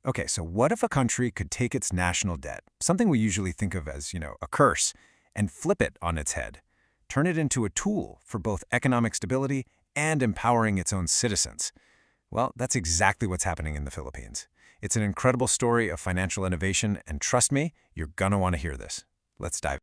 Okay, so what if a country could take its national debt, something we usually think of as, a curse, and flip it on its head, turn it into a tool for both economic stability and empowering its own citizens? Well, that's exactly what's happening in the Philippines. It's an incredible story of financial innovation, and trust me, you're gonna want to hear this. Let's dive.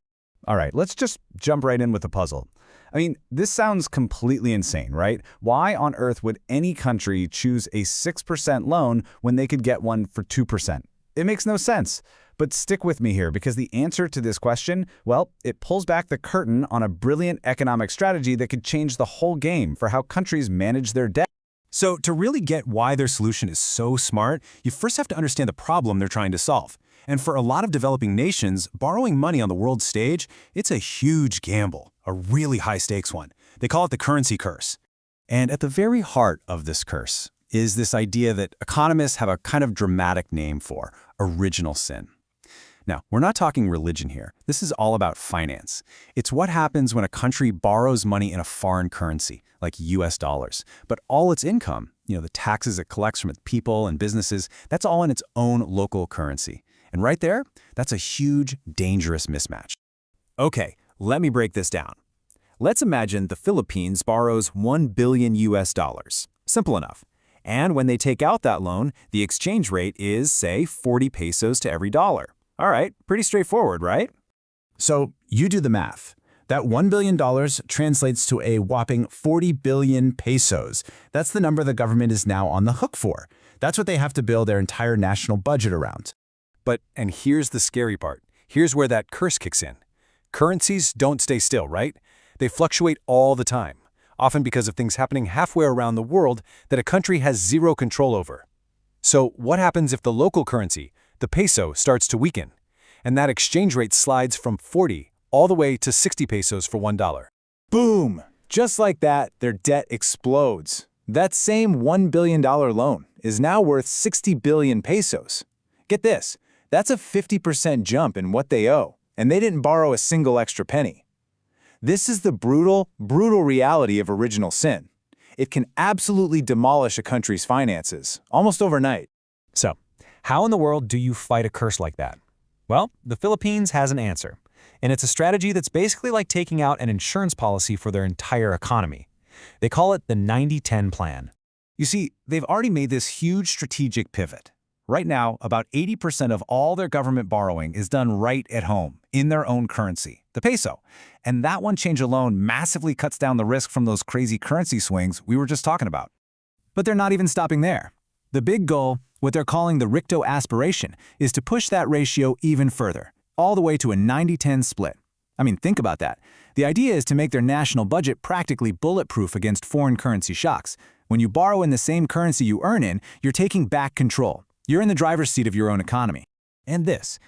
All right, let's just jump right in with the puzzle. I mean, this sounds completely insane, right? Why on earth would any country choose a 6% loan when they could get one for 2%? It makes no sense. But stick with me here, because the answer to this question, well, it pulls back the curtain on a brilliant economic strategy that could change the whole game for how countries manage their debt. So to really get why their solution is so smart, you first have to understand the problem they're trying to solve. And for a lot of developing nations, borrowing money on the world stage, it's a huge gamble, a really high-stakes one. They call it the currency curse. And at the very heart of this curse is this idea that economists have a kind of dramatic name for: original sin. Now, we're not talking religion here. This is all about finance. It's what happens when a country borrows money in a foreign currency, like US dollars, but all its income, the taxes it collects from its people and businesses, that's all in its own local currency. And right there, that's a huge, dangerous mismatch. Okay, let me break this down. Let's imagine the Philippines borrows $1 billion US dollars. Simple enough. And when they take out that loan, the exchange rate is, say, 40 pesos to every dollar. All right, pretty straightforward, right? So you do the math. That $1 billion translates to a whopping 40 billion pesos. That's the number the government is now on the hook for. That's what they have to build their entire national budget around. And here's the scary part. Here's where that curse kicks in. Currencies don't stay still, right? They fluctuate all the time, often because of things happening halfway around the world that a country has zero control over. So what happens if the local currency, the peso, starts to weaken, and that exchange rate slides from 40 all the way to 60 pesos for $1? Boom! Just like that, their debt explodes. That same $1 billion loan is now worth 60 billion pesos. Get this, that's a 50% jump in what they owe, and they didn't borrow a single extra penny. This is the brutal, brutal reality of original sin. It can absolutely demolish a country's finances, almost overnight. So, how in the world do you fight a curse like that? Well, the Philippines has an answer, and it's a strategy that's basically like taking out an insurance policy for their entire economy. They call it the 90-10 plan. You see, they've already made this huge strategic pivot. Right now, about 80% of all their government borrowing is done right at home, in their own currency, the peso. And that one change alone massively cuts down the risk from those crazy currency swings we were just talking about. But they're not even stopping there. The big goal, what they're calling the Ricto aspiration, is to push that ratio even further, all the way to a 90-10 split. I mean, think about that. The idea is to make their national budget practically bulletproof against foreign currency shocks. When you borrow in the same currency you earn in, you're taking back control. You're in the driver's seat of your own economy. And this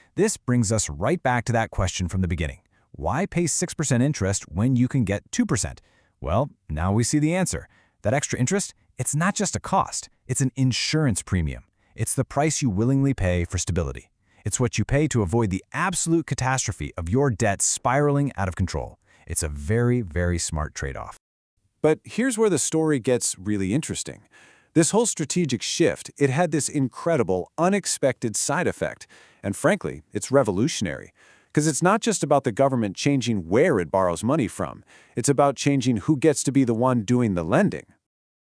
brings us right back to that question from the beginning. Why pay 6% interest when you can get 2%? Well, now we see the answer. That extra interest, it's not just a cost, it's an insurance premium. It's the price you willingly pay for stability. It's what you pay to avoid the absolute catastrophe of your debt spiraling out of control. It's a very, very smart trade-off. But here's where the story gets really interesting. This whole strategic shift, it had this incredible, unexpected side effect. And frankly, it's revolutionary. Because it's not just about the government changing where it borrows money from. It's about changing who gets to be the one doing the lending.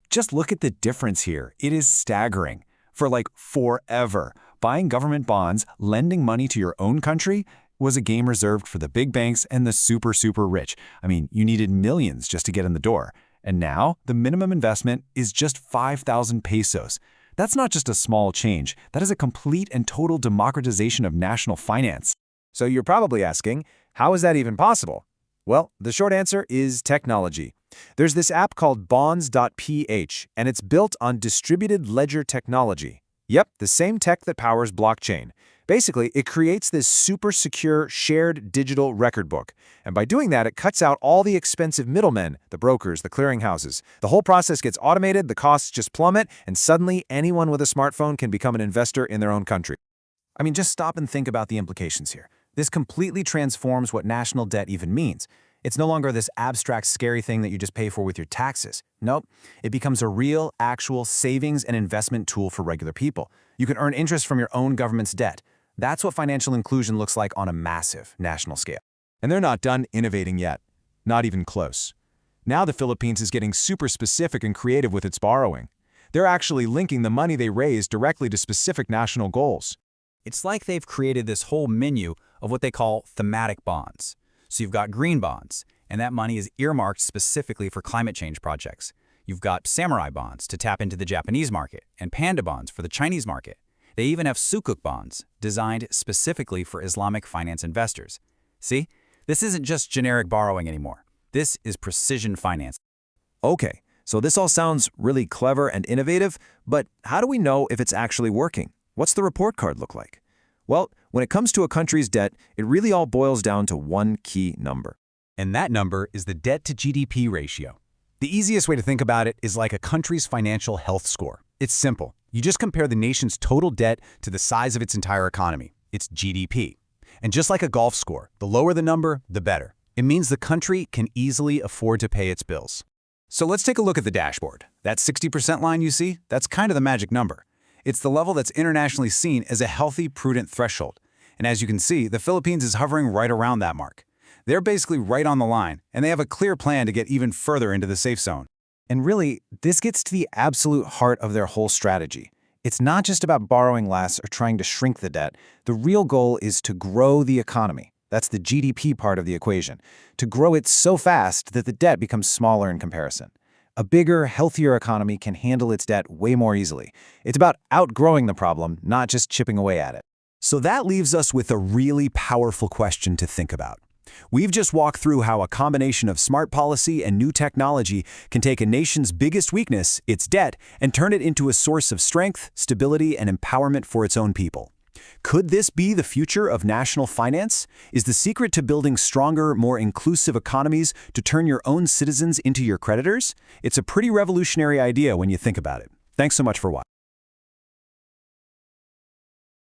Just look at the difference here. It is staggering. For forever, buying government bonds, lending money to your own country, was a game reserved for the big banks and the super, super rich. I mean, you needed millions just to get in the door. And now, the minimum investment is just 5,000 pesos. That's not just a small change. That is a complete and total democratization of national finance. So you're probably asking, how is that even possible? Well, the short answer is technology. There's this app called Bonds.PH, and it's built on distributed ledger technology. Yep, the same tech that powers blockchain. Basically, it creates this super secure shared digital record book. And by doing that, it cuts out all the expensive middlemen, the brokers, the clearinghouses. The whole process gets automated, the costs just plummet, and suddenly anyone with a smartphone can become an investor in their own country. I mean, just stop and think about the implications here. This completely transforms what national debt even means. It's no longer this abstract, scary thing that you just pay for with your taxes. Nope, it becomes a real, actual savings and investment tool for regular people. You can earn interest from your own government's debt. That's what financial inclusion looks like on a massive national scale. And they're not done innovating yet. Not even close. Now the Philippines is getting super specific and creative with its borrowing. They're actually linking the money they raise directly to specific national goals. It's like they've created this whole menu of what they call thematic bonds. So you've got green bonds, and that money is earmarked specifically for climate change projects. You've got samurai bonds to tap into the Japanese market, and panda bonds for the Chinese market. They even have sukuk bonds, designed specifically for Islamic finance investors. See, this isn't just generic borrowing anymore. This is precision finance. Okay, so this all sounds really clever and innovative, but how do we know if it's actually working? What's the report card look like? Well, when it comes to a country's debt, it really all boils down to one key number. And that number is the debt-to-GDP ratio. The easiest way to think about it is like a country's financial health score. It's simple. You just compare the nation's total debt to the size of its entire economy. It's GDP. And just like a golf score, the lower the number, the better. It means the country can easily afford to pay its bills. So let's take a look at the dashboard. That 60% line you see, that's kind of the magic number. It's the level that's internationally seen as a healthy, prudent threshold. And as you can see, the Philippines is hovering right around that mark. They're basically right on the line, and they have a clear plan to get even further into the safe zone. And really, this gets to the absolute heart of their whole strategy. It's not just about borrowing less or trying to shrink the debt. The real goal is to grow the economy. That's the GDP part of the equation. To grow it so fast that the debt becomes smaller in comparison. A bigger, healthier economy can handle its debt way more easily. It's about outgrowing the problem, not just chipping away at it. So that leaves us with a really powerful question to think about. We've just walked through how a combination of smart policy and new technology can take a nation's biggest weakness, its debt, and turn it into a source of strength, stability, and empowerment for its own people. Could this be the future of national finance? Is the secret to building stronger, more inclusive economies to turn your own citizens into your creditors? It's a pretty revolutionary idea when you think about it. Thanks so much for watching.